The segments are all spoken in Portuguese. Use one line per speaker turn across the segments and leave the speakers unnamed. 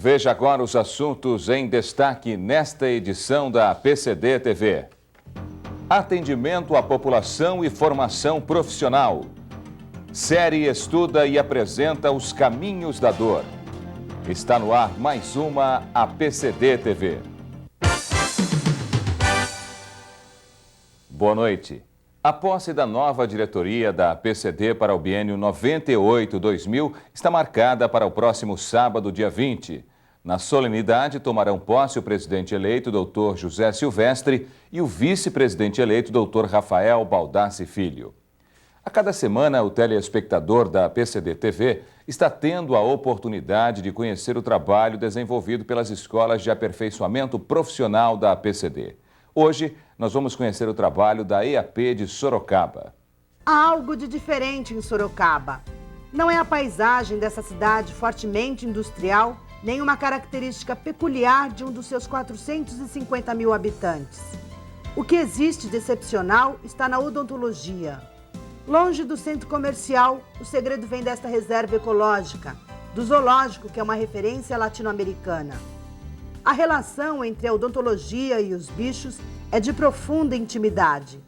Veja agora os assuntos em destaque nesta edição da PCD TV. Atendimento à população e formação profissional. Série estuda e apresenta os caminhos da dor. Está no ar mais uma APCD TV. Boa noite. A posse da nova diretoria da APCD para o biênio 98-2000 está marcada para o próximo sábado, dia 20. Na solenidade, tomarão posse o presidente eleito, Dr. José Silvestre, e o vice-presidente eleito, Dr. Rafael Baldassi Filho. A cada semana, o telespectador da APCD TV está tendo a oportunidade de conhecer o trabalho desenvolvido pelas escolas de aperfeiçoamento profissional da APCD. Hoje, nós vamos conhecer o trabalho da EAP de Sorocaba.
Há algo de diferente em Sorocaba. Não é a paisagem dessa cidade fortemente industrial, nem uma característica peculiar de um dos seus 450 mil habitantes. O que existe de excepcional está na odontologia. Longe do centro comercial, o segredo vem desta reserva ecológica, do zoológico, que é uma referência latino-americana. A relação entre a odontologia e os bichos é de profunda intimidade.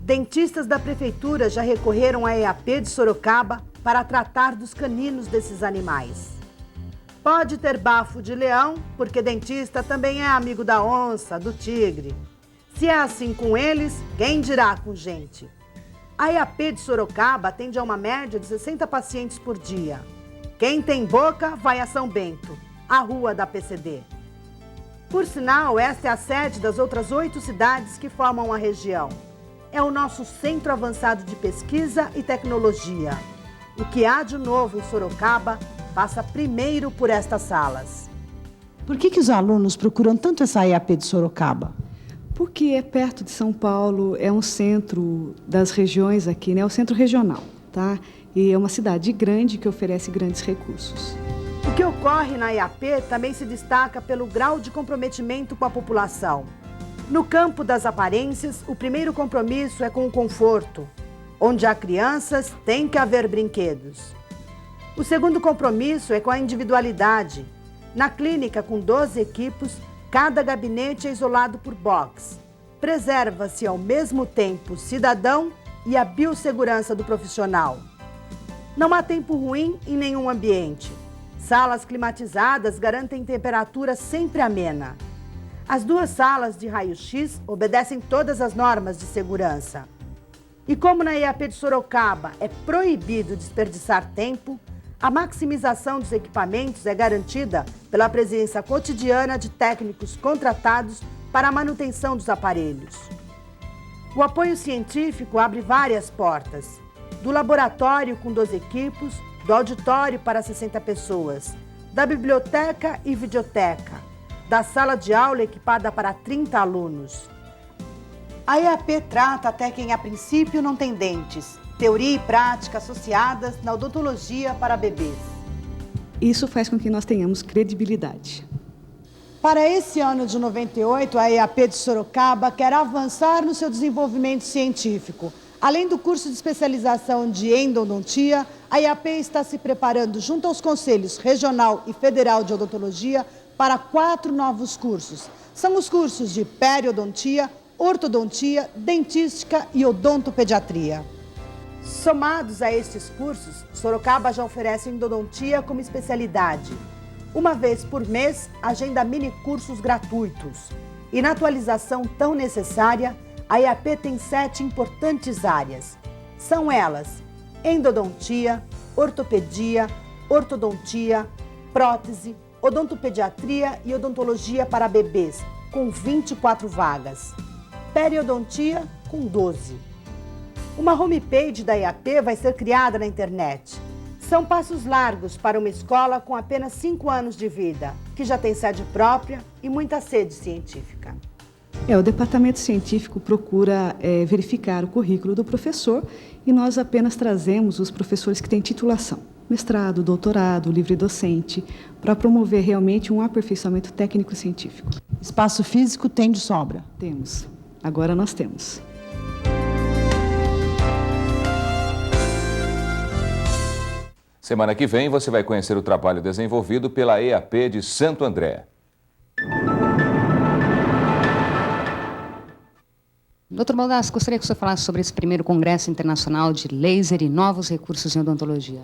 Dentistas da prefeitura já recorreram à EAP de Sorocaba para tratar dos caninos desses animais. Pode ter bafo de leão, porque dentista também é amigo da onça, do tigre. Se é assim com eles, quem dirá com gente? A EAP de Sorocaba atende a uma média de 60 pacientes por dia. Quem tem boca vai a São Bento, a rua da PCD. Por sinal, esta é a sede das outras 8 cidades que formam a região. É o nosso centro avançado de pesquisa e tecnologia. O que há de novo em Sorocaba passa primeiro por estas salas.
Por que os alunos procuram tanto essa EAP de Sorocaba?
Porque é perto de São Paulo, é um centro das regiões aqui, né? É o centro regional, tá? E é uma cidade grande que oferece grandes recursos.
O que ocorre na EAP também se destaca pelo grau de comprometimento com a população. No campo das aparências, o primeiro compromisso é com o conforto. Onde há crianças, tem que haver brinquedos. O segundo compromisso é com a individualidade. Na clínica, com 12 equipos, cada gabinete é isolado por box. Preserva-se ao mesmo tempo o cidadão e a biossegurança do profissional. Não há tempo ruim em nenhum ambiente. Salas climatizadas garantem temperatura sempre amena. As 2 salas de raio-x obedecem todas as normas de segurança. E como na EAP de Sorocaba é proibido desperdiçar tempo, a maximização dos equipamentos é garantida pela presença cotidiana de técnicos contratados para a manutenção dos aparelhos. O apoio científico abre várias portas, do laboratório com 12 equipos, do auditório para 60 pessoas, da biblioteca e videoteca, da sala de aula equipada para 30 alunos. A EAP trata até quem a princípio não tem dentes, teoria e prática associadas na odontologia para bebês.
Isso faz com que nós tenhamos credibilidade.
Para esse ano de 98, a EAP de Sorocaba quer avançar no seu desenvolvimento científico. Além do curso de especialização de endodontia, a EAP está se preparando junto aos conselhos regional e federal de odontologia para 4 novos cursos. São os cursos de periodontia, ortodontia, dentística e odontopediatria. Somados a estes cursos, Sorocaba já oferece endodontia como especialidade. Uma vez por mês, agenda mini-cursos gratuitos. E na atualização tão necessária, a EAP tem 7 importantes áreas. São elas: endodontia, ortopedia, ortodontia, prótese, odontopediatria e odontologia para bebês, com 24 vagas. Periodontia, com 12. Uma homepage da EAP vai ser criada na internet. São passos largos para uma escola com apenas 5 anos de vida, que já tem sede própria e muita sede científica.
O departamento científico procura verificar o currículo do professor e nós apenas trazemos os professores que têm titulação, mestrado, doutorado, livre docente, para promover realmente um aperfeiçoamento técnico-científico.
Espaço físico tem de sobra?
Temos. Agora nós temos.
Semana que vem você vai conhecer o trabalho desenvolvido pela EAP de Santo André.
Doutor Baldassi, gostaria que o senhor falasse sobre esse primeiro Congresso Internacional de Laser e Novos Recursos em Odontologia.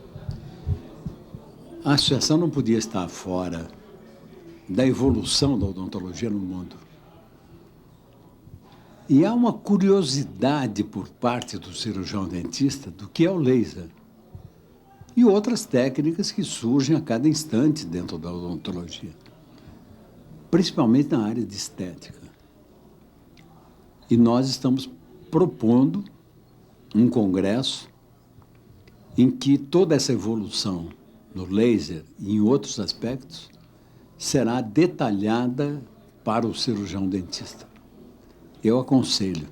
A associação não podia estar fora da evolução da odontologia no mundo. E há uma curiosidade por parte do cirurgião dentista do que é o laser. E outras técnicas que surgem a cada instante dentro da odontologia, principalmente na área de estética. E nós estamos propondo um congresso em que toda essa evolução no laser e em outros aspectos será detalhada para o cirurgião dentista. Eu aconselho,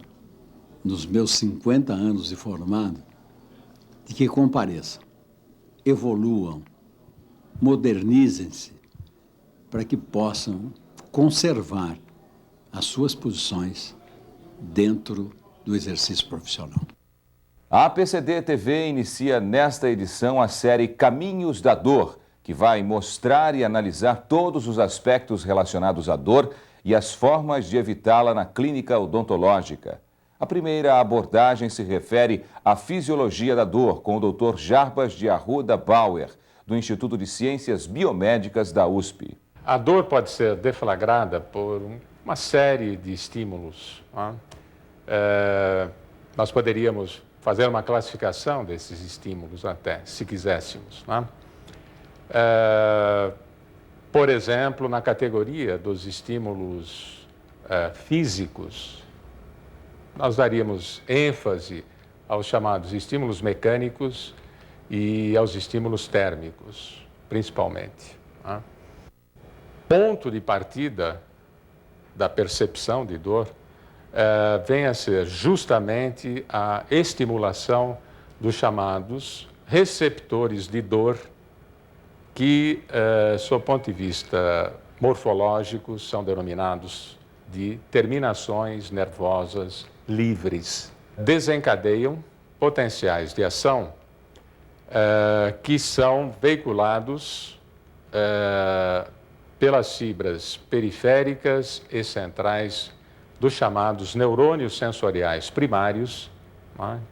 nos meus 50 anos de formado, de que compareçam, evoluam, modernizem-se, para que possam conservar as suas posições dentro do exercício profissional.
A PCD TV inicia nesta edição a série Caminhos da Dor, que vai mostrar e analisar todos os aspectos relacionados à dor e as formas de evitá-la na clínica odontológica. A primeira abordagem se refere à fisiologia da dor, com o Dr. Jarbas de Arruda Bauer, do Instituto de Ciências Biomédicas da USP.
A dor pode ser deflagrada por uma série de estímulos. Nós poderíamos fazer uma classificação desses estímulos até, se quiséssemos. Por exemplo, na categoria dos estímulos físicos, nós daríamos ênfase aos chamados estímulos mecânicos e aos estímulos térmicos, principalmente. Ponto de partida da percepção de dor vem a ser justamente a estimulação dos chamados receptores de dor que, sob o ponto de vista morfológico, são denominados de terminações nervosas livres. Desencadeiam potenciais de ação que são veiculados pelas fibras periféricas e centrais dos chamados neurônios sensoriais primários,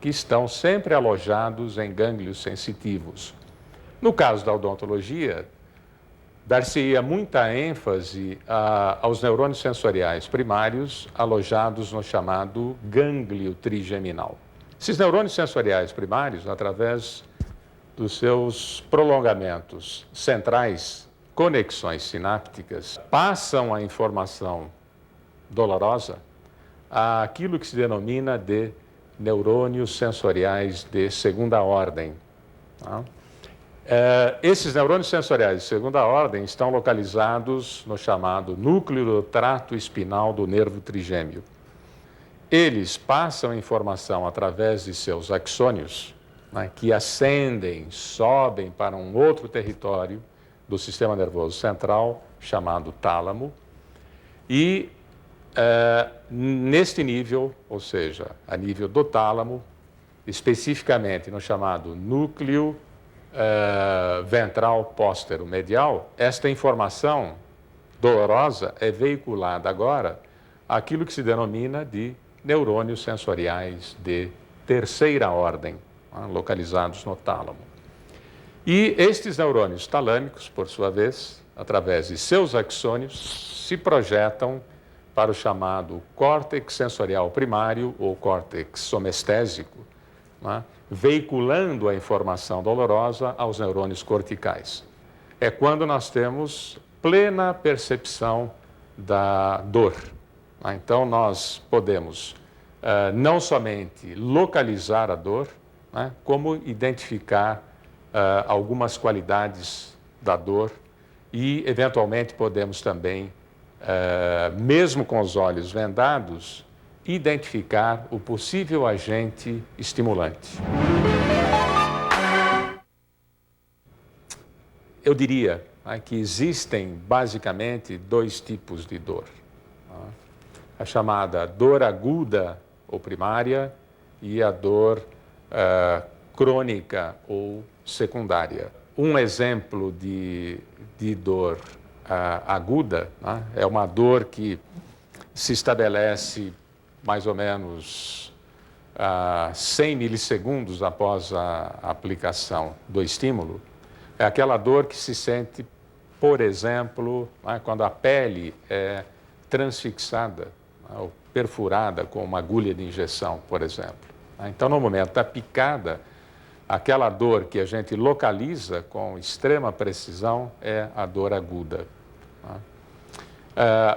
que estão sempre alojados em gânglios sensitivos. No caso da odontologia, dar-se-ia muita ênfase aos neurônios sensoriais primários alojados no chamado gânglio trigeminal. Esses neurônios sensoriais primários, através dos seus prolongamentos centrais, conexões sinápticas, passam a informação dolorosa àquilo que se denomina de neurônios sensoriais de segunda ordem. Esses neurônios sensoriais de segunda ordem estão localizados no chamado núcleo do trato espinal do nervo trigêmeo. Eles passam a informação através de seus axônios, que ascendem, sobem para um outro território do sistema nervoso central, chamado tálamo, e neste nível, ou seja, a nível do tálamo, especificamente no chamado núcleo ventral póstero medial, esta informação dolorosa é veiculada agora àquilo que se denomina de neurônios sensoriais de terceira ordem, localizados no tálamo. E estes neurônios talâmicos, por sua vez, através de seus axônios, se projetam para o chamado córtex sensorial primário ou córtex somestésico, veiculando a informação dolorosa aos neurônios corticais. É quando nós temos plena percepção da dor. Então, nós podemos não somente localizar a dor, como identificar algumas qualidades da dor e, eventualmente, podemos também, mesmo com os olhos vendados, identificar o possível agente estimulante. Eu diria que existem basicamente dois tipos de dor. A chamada dor aguda ou primária e a dor crônica ou secundária. Um exemplo de dor aguda, né? É uma dor que se estabelece mais ou menos 100 milissegundos após a aplicação do estímulo. É aquela dor que se sente, por exemplo, né, quando a pele é transfixada, né, ou perfurada com uma agulha de injeção, por exemplo. Então, no momento da picada, aquela dor que a gente localiza com extrema precisão é a dor aguda.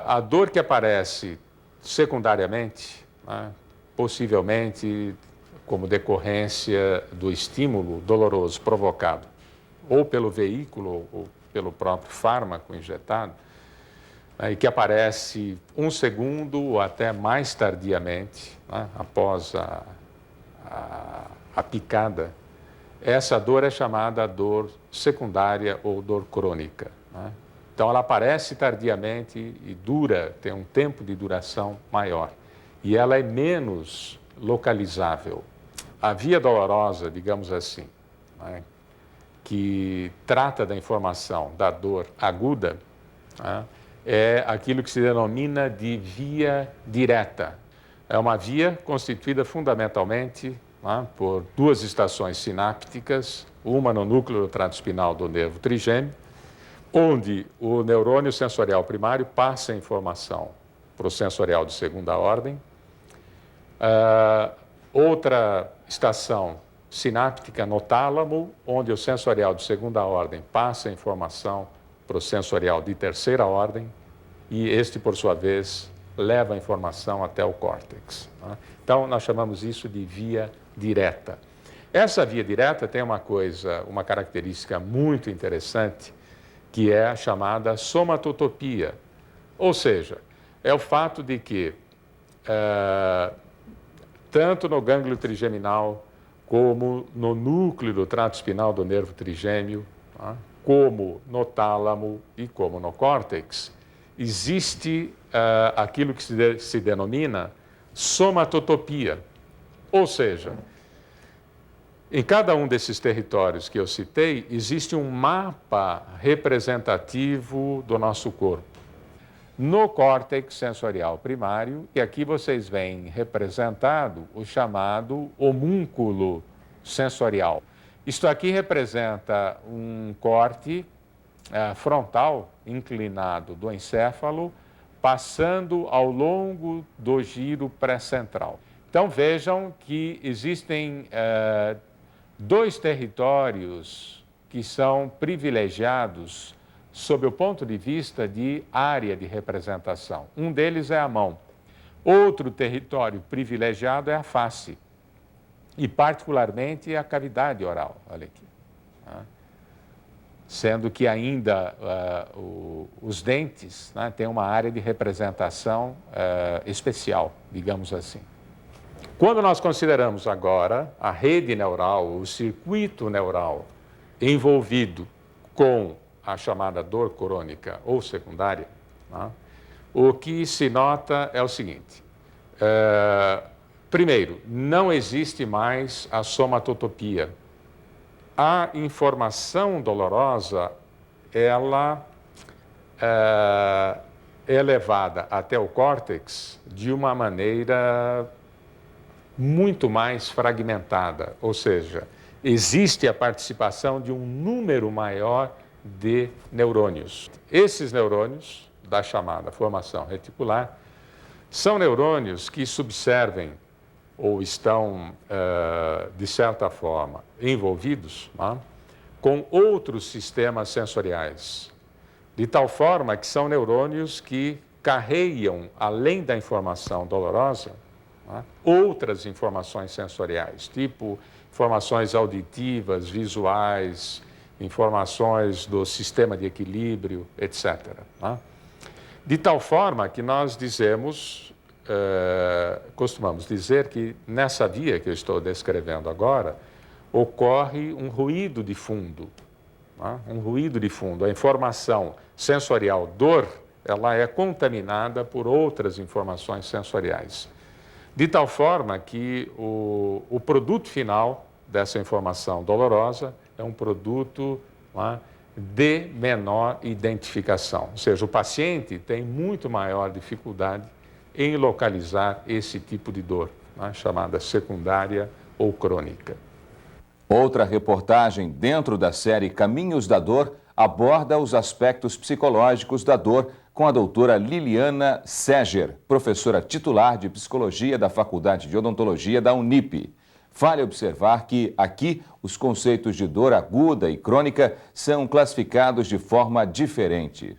A dor que aparece secundariamente, né, possivelmente como decorrência do estímulo doloroso provocado ou pelo veículo ou pelo próprio fármaco injetado, né, e que aparece 1 segundo ou até mais tardiamente, né, após a picada. Essa dor é chamada dor secundária ou dor crônica, né? Então, ela aparece tardiamente e tem um tempo de duração maior. E ela é menos localizável. A via dolorosa, digamos assim, né, que trata da informação da dor aguda, né, é aquilo que se denomina de via direta. É uma via constituída fundamentalmente, né, por 2 estações sinápticas, uma no núcleo do trato espinal do nervo trigêmeo, onde o neurônio sensorial primário passa a informação para o sensorial de segunda ordem. Outra estação sináptica no tálamo, onde o sensorial de segunda ordem passa a informação para o sensorial de terceira ordem, e este, por sua vez, leva a informação até o córtex. Então, nós chamamos isso de via direta. Essa via direta tem uma característica muito interessante, que é a chamada somatotopia. Ou seja, é o fato de que, tanto no gânglio trigeminal, como no núcleo do trato espinal do nervo trigêmeo, tá, como no tálamo e como no córtex, existe aquilo que se denomina somatotopia. Ou seja, em cada um desses territórios que eu citei, existe um mapa representativo do nosso corpo. No córtex sensorial primário, e aqui vocês veem representado o chamado homúnculo sensorial. Isto aqui representa um corte frontal inclinado do encéfalo, passando ao longo do giro pré-central. Então vejam que existem 2 territórios que são privilegiados sob o ponto de vista de área de representação. Um deles é a mão. Outro território privilegiado é a face, e particularmente a cavidade oral, olha aqui. Sendo que ainda os dentes, né, têm uma área de representação especial, digamos assim. Quando nós consideramos agora a rede neural, o circuito neural envolvido com a chamada dor crônica ou secundária, né, o que se nota é o seguinte. Primeiro, não existe mais a somatotopia. A informação dolorosa, ela é levada até o córtex de uma maneira muito mais fragmentada, ou seja, existe a participação de um número maior de neurônios. Esses neurônios, da chamada formação reticular, são neurônios que subservem ou estão, de certa forma, envolvidos, né, com outros sistemas sensoriais, de tal forma que são neurônios que carregam, além da informação dolorosa, né, outras informações sensoriais, tipo informações auditivas, visuais, informações do sistema de equilíbrio, etc. Né? De tal forma que nós costumamos dizer que nessa via que eu estou descrevendo agora, ocorre um ruído de fundo. Né? Um ruído de fundo. A informação sensorial dor, ela é contaminada por outras informações sensoriais. De tal forma que o produto final dessa informação dolorosa é um produto não é, de menor identificação. Ou seja, o paciente tem muito maior dificuldade em localizar esse tipo de dor, não é, chamada secundária ou crônica.
Outra reportagem dentro da série Caminhos da Dor aborda os aspectos psicológicos da dor com a doutora Liliana Seger, professora titular de Psicologia da Faculdade de Odontologia da Unip. Vale observar que, aqui, os conceitos de dor aguda e crônica são classificados de forma diferente.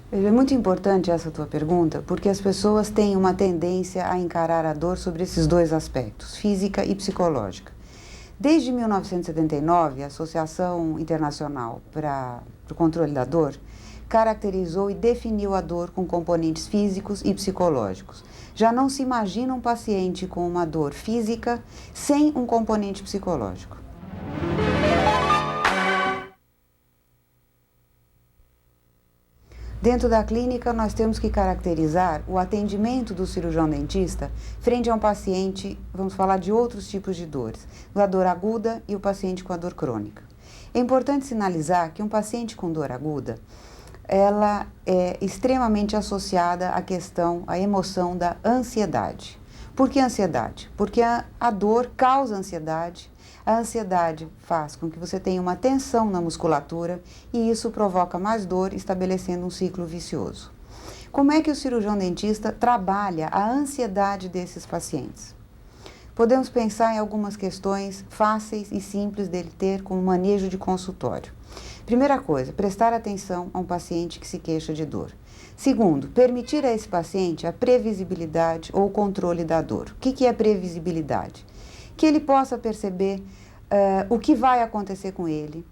É muito importante essa tua pergunta, porque as pessoas têm uma tendência a encarar a dor sobre esses dois aspectos, física e psicológica. Desde 1979, a Associação Internacional para o Controle da Dor caracterizou e definiu a dor com componentes físicos e psicológicos. Já não se imagina um paciente com uma dor física sem um componente psicológico. Dentro da clínica, nós temos que caracterizar o atendimento do cirurgião dentista frente a um paciente, vamos falar de outros tipos de dores, a dor aguda e o paciente com a dor crônica. É importante sinalizar que um paciente com dor aguda, ela é extremamente associada à questão, à emoção da ansiedade. Por que ansiedade? Porque a dor causa ansiedade. A ansiedade faz com que você tenha uma tensão na musculatura e isso provoca mais dor, estabelecendo um ciclo vicioso. Como é que o cirurgião dentista trabalha a ansiedade desses pacientes? Podemos pensar em algumas questões fáceis e simples dele ter como manejo de consultório. Primeira coisa, prestar atenção a um paciente que se queixa de dor. Segundo, permitir a esse paciente a previsibilidade ou o controle da dor. O que é previsibilidade? Que ele possa perceber o que vai acontecer com ele,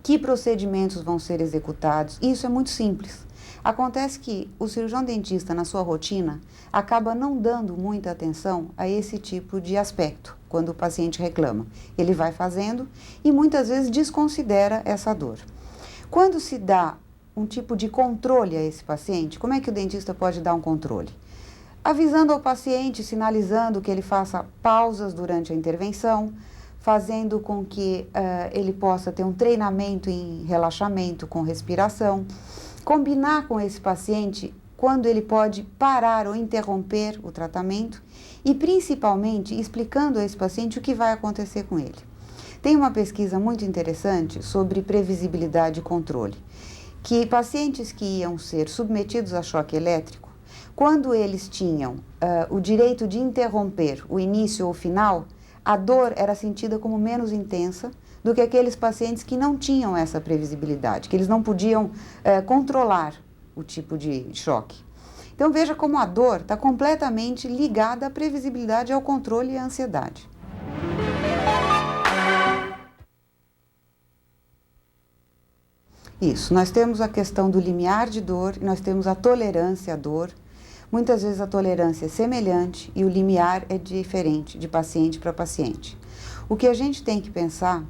que procedimentos vão ser executados. Isso é muito simples. Acontece que o cirurgião dentista, na sua rotina, acaba não dando muita atenção a esse tipo de aspecto, quando o paciente reclama. Ele vai fazendo e muitas vezes desconsidera essa dor. Quando se dá um tipo de controle a esse paciente, como é que o dentista pode dar um controle? Avisando ao paciente, sinalizando que ele faça pausas durante a intervenção, fazendo com que ele possa ter um treinamento em relaxamento com respiração, combinar com esse paciente quando ele pode parar ou interromper o tratamento e, principalmente, explicando a esse paciente o que vai acontecer com ele. Tem uma pesquisa muito interessante sobre previsibilidade e controle, que pacientes que iam ser submetidos a choque elétrico, quando eles tinham o direito de interromper o início ou o final, a dor era sentida como menos intensa do que aqueles pacientes que não tinham essa previsibilidade, que eles não podiam controlar o tipo de choque. Então veja como a dor está completamente ligada à previsibilidade, ao controle e à ansiedade. Isso, nós temos a questão do limiar de dor e nós temos a tolerância à dor. Muitas vezes a tolerância é semelhante e o limiar é diferente de paciente para paciente. O que a gente tem que pensar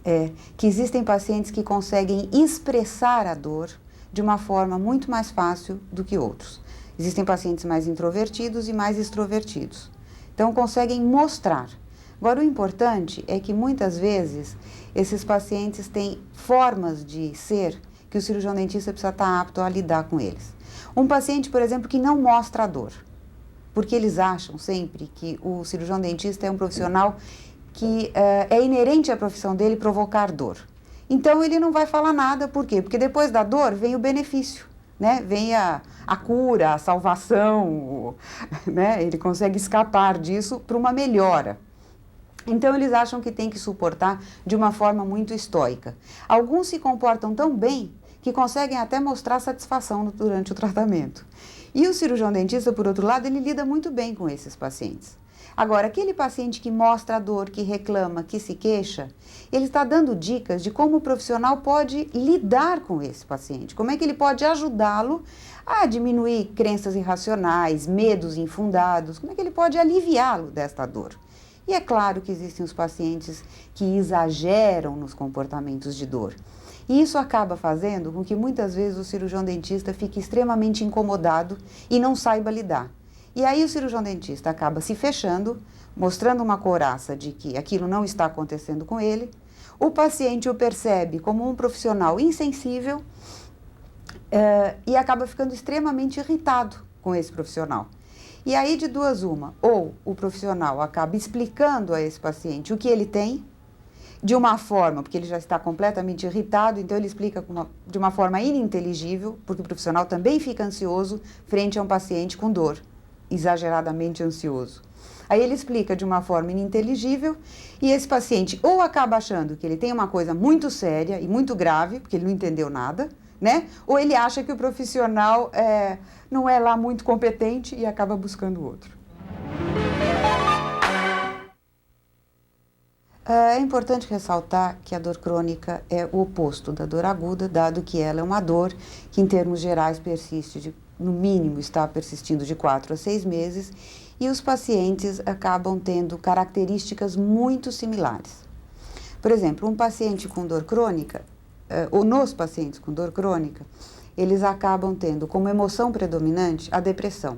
é que existem pacientes que conseguem expressar a dor de uma forma muito mais fácil do que outros. Existem pacientes mais introvertidos e mais extrovertidos. Então conseguem mostrar. Agora o importante é que muitas vezes esses pacientes têm formas de ser que o cirurgião dentista precisa estar apto a lidar com eles. Um paciente, por exemplo, que não mostra a dor, porque eles acham sempre que o cirurgião dentista é um profissional que é inerente à profissão dele provocar dor. Então ele não vai falar nada, por quê? Porque depois da dor vem o benefício, né? Vem a cura, a salvação, né? Ele consegue escapar disso para uma melhora. Então eles acham que tem que suportar de uma forma muito estoica. Alguns se comportam tão bem que conseguem até mostrar satisfação durante o tratamento. E o cirurgião dentista, por outro lado, ele lida muito bem com esses pacientes. Agora, aquele paciente que mostra a dor, que reclama, que se queixa, ele está dando dicas de como o profissional pode lidar com esse paciente, como é que ele pode ajudá-lo a diminuir crenças irracionais, medos infundados, como é que ele pode aliviá-lo desta dor. E é claro que existem os pacientes que exageram nos comportamentos de dor. E isso acaba fazendo com que muitas vezes o cirurgião dentista fique extremamente incomodado e não saiba lidar. E aí o cirurgião dentista acaba se fechando, mostrando uma couraça de que aquilo não está acontecendo com ele. O paciente o percebe como um profissional insensível e acaba ficando extremamente irritado com esse profissional. E aí, de duas uma, ou o profissional acaba explicando a esse paciente o que ele tem, de uma forma, porque ele já está completamente irritado, então ele explica de uma forma ininteligível, porque o profissional também fica ansioso frente a um paciente com dor, exageradamente ansioso. Aí ele explica de uma forma ininteligível e esse paciente ou acaba achando que ele tem uma coisa muito séria e muito grave, porque ele não entendeu nada, né? Ou ele acha que o profissional não é lá muito competente e acaba buscando outro. É importante ressaltar que a dor crônica é o oposto da dor aguda, dado que ela é uma dor que, em termos gerais, persiste, no mínimo, está persistindo de 4 a 6 meses, e os pacientes acabam tendo características muito similares. Por exemplo, um paciente com dor crônica, ou nos pacientes com dor crônica, eles acabam tendo como emoção predominante a depressão,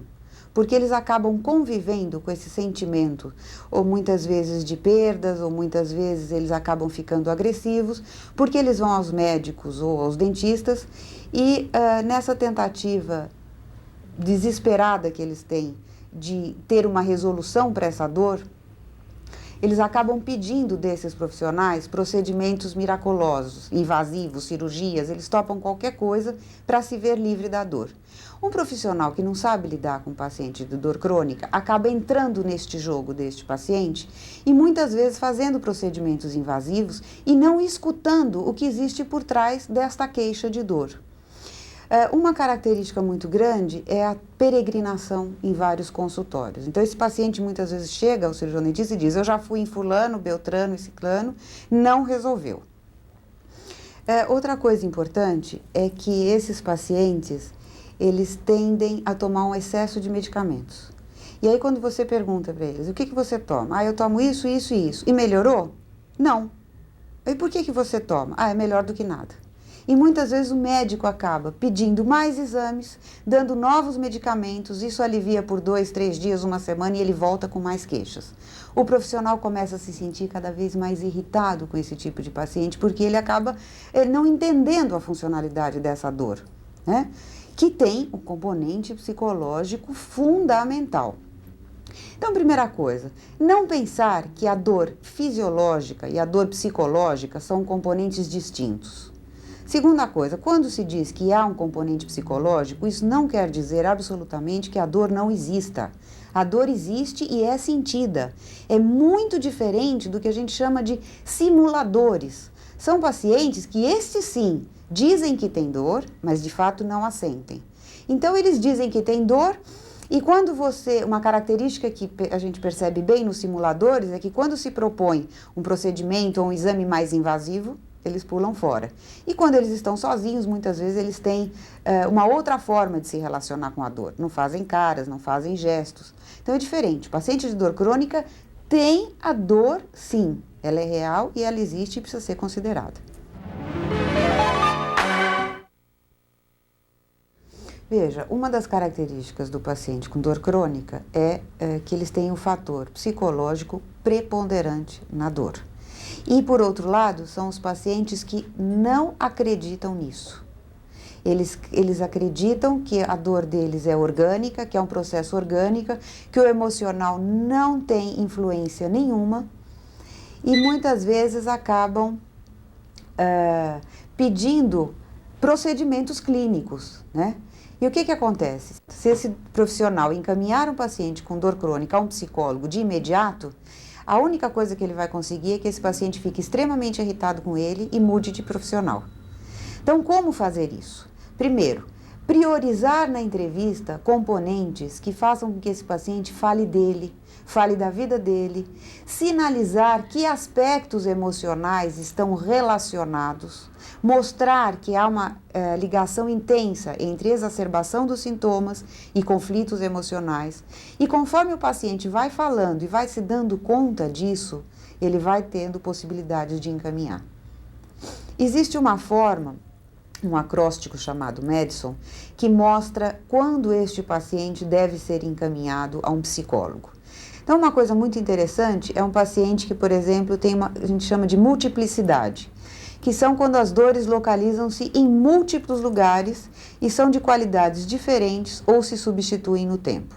porque eles acabam convivendo com esse sentimento, ou muitas vezes de perdas, ou muitas vezes eles acabam ficando agressivos, porque eles vão aos médicos ou aos dentistas, e nessa tentativa desesperada que eles têm de ter uma resolução para essa dor, eles acabam pedindo desses profissionais procedimentos miraculosos, invasivos, cirurgias, eles topam qualquer coisa para se ver livre da dor. Um profissional que não sabe lidar com um paciente de dor crônica acaba entrando neste jogo deste paciente e muitas vezes fazendo procedimentos invasivos e não escutando o que existe por trás desta queixa de dor. Uma característica muito grande é a peregrinação em vários consultórios. Então, esse paciente muitas vezes chega ao cirurgião dentista e diz: eu já fui em fulano, beltrano e ciclano, não resolveu. Outra coisa importante é que esses pacientes, eles tendem a tomar um excesso de medicamentos. E aí, quando você pergunta para eles: o que você toma? Eu tomo isso, isso e isso. E melhorou? Não. E por que você toma? É melhor do que nada. E muitas vezes o médico acaba pedindo mais exames, dando novos medicamentos, isso alivia por 2, 3 dias, uma semana e ele volta com mais queixas. O profissional começa a se sentir cada vez mais irritado com esse tipo de paciente, porque ele acaba não entendendo a funcionalidade dessa dor, né? Que tem um componente psicológico fundamental. Então, primeira coisa, não pensar que a dor fisiológica e a dor psicológica são componentes distintos. Segunda coisa, quando se diz que há um componente psicológico, isso não quer dizer absolutamente que a dor não exista. A dor existe e é sentida. É muito diferente do que a gente chama de simuladores. São pacientes que, estes sim, dizem que têm dor, mas de fato não a sentem. Então, eles dizem que têm dor e quando uma característica que a gente percebe bem nos simuladores é que quando se propõe um procedimento ou um exame mais invasivo, eles pulam fora. E quando eles estão sozinhos, muitas vezes eles têm uma outra forma de se relacionar com a dor. Não fazem caras, não fazem gestos. Então é diferente. O paciente de dor crônica tem a dor, sim. Ela é real e ela existe e precisa ser considerada. Veja, uma das características do paciente com dor crônica é que eles têm um fator psicológico preponderante na dor. E, por outro lado, são os pacientes que não acreditam nisso. Eles acreditam que a dor deles é orgânica, que é um processo orgânico, que o emocional não tem influência nenhuma e muitas vezes acabam pedindo procedimentos clínicos, né? E o que acontece? Se esse profissional encaminhar um paciente com dor crônica a um psicólogo de imediato, a única coisa que ele vai conseguir é que esse paciente fique extremamente irritado com ele e mude de profissional. Então, como fazer isso? Primeiro, priorizar na entrevista componentes que façam com que esse paciente fale dele, fale da vida dele, sinalizar que aspectos emocionais estão relacionados, mostrar que há uma ligação intensa entre exacerbação dos sintomas e conflitos emocionais. E conforme o paciente vai falando e vai se dando conta disso, ele vai tendo possibilidades de encaminhar. Existe uma forma um acróstico chamado Madison, que mostra quando este paciente deve ser encaminhado a um psicólogo. Então, uma coisa muito interessante é um paciente que, por exemplo, tem a gente chama de multiplicidade, que são quando as dores localizam-se em múltiplos lugares e são de qualidades diferentes ou se substituem no tempo.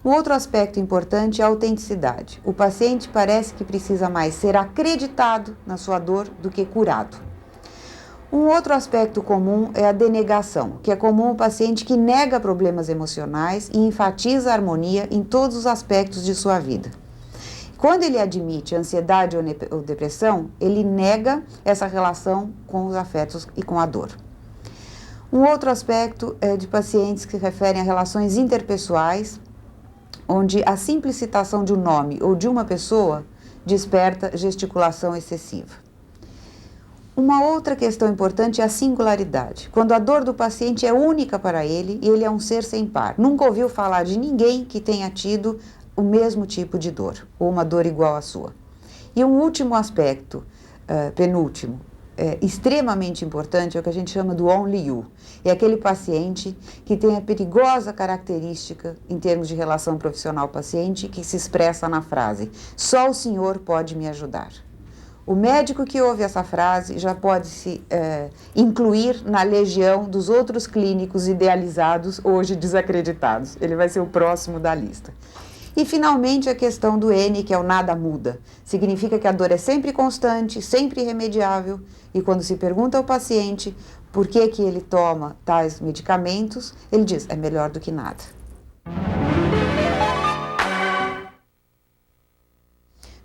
Um outro aspecto importante é a autenticidade. O paciente parece que precisa mais ser acreditado na sua dor do que curado. Um outro aspecto comum é a denegação, que é comum ao paciente que nega problemas emocionais e enfatiza a harmonia em todos os aspectos de sua vida. Quando ele admite ansiedade ou depressão, ele nega essa relação com os afetos e com a dor. Um outro aspecto é de pacientes que se referem a relações interpessoais, onde a simples citação de um nome ou de uma pessoa desperta gesticulação excessiva. Uma outra questão importante é a singularidade, quando a dor do paciente é única para ele e ele é um ser sem par. Nunca ouviu falar de ninguém que tenha tido o mesmo tipo de dor, ou uma dor igual à sua. E um último aspecto, penúltimo, extremamente importante, é o que a gente chama do only you. É aquele paciente que tem a perigosa característica, em termos de relação profissional-paciente, que se expressa na frase: só o senhor pode me ajudar. O médico que ouve essa frase já pode se incluir na legião dos outros clínicos idealizados, hoje desacreditados. Ele vai ser o próximo da lista. E, finalmente, a questão do N, que é o nada muda. Significa que a dor é sempre constante, sempre irremediável, e quando se pergunta ao paciente por que ele toma tais medicamentos, ele diz: é melhor do que nada.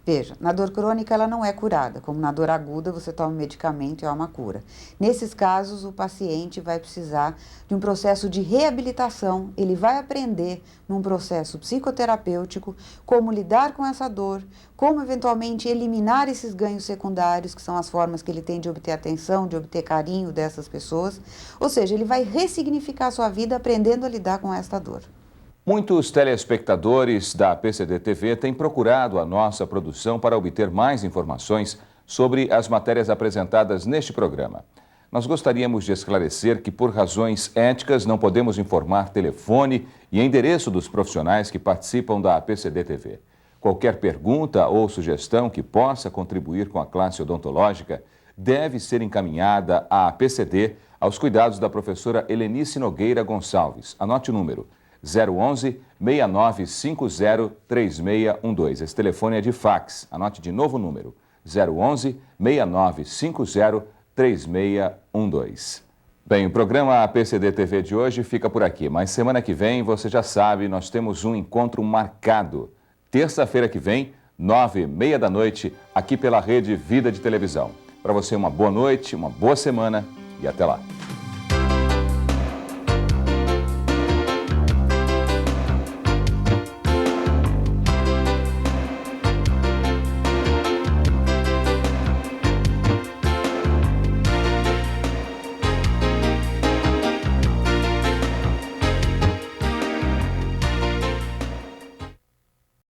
Veja, na dor crônica ela não é curada, como na dor aguda você toma um medicamento e há uma cura. Nesses casos, o paciente vai precisar de um processo de reabilitação, ele vai aprender num processo psicoterapêutico como lidar com essa dor, como eventualmente eliminar esses ganhos secundários, que são as formas que ele tem de obter atenção, de obter carinho dessas pessoas. Ou seja, ele vai ressignificar a sua vida aprendendo a lidar com esta dor.
Muitos telespectadores da PCD TV têm procurado a nossa produção para obter mais informações sobre as matérias apresentadas neste programa. Nós gostaríamos de esclarecer que, por razões éticas, não podemos informar telefone e endereço dos profissionais que participam da PCD TV. Qualquer pergunta ou sugestão que possa contribuir com a classe odontológica deve ser encaminhada à PCD aos cuidados da professora Helenice Nogueira Gonçalves. Anote o número: 011-6950-3612. Esse telefone é de fax. Anote de novo o número: 011-6950-3612. Bem, o programa PCD TV de hoje fica por aqui, mas semana que vem, você já sabe, nós temos um encontro marcado. Terça-feira que vem, 9h30 da noite, aqui pela Rede Vida de Televisão. Para você, uma boa noite, uma boa semana e até lá.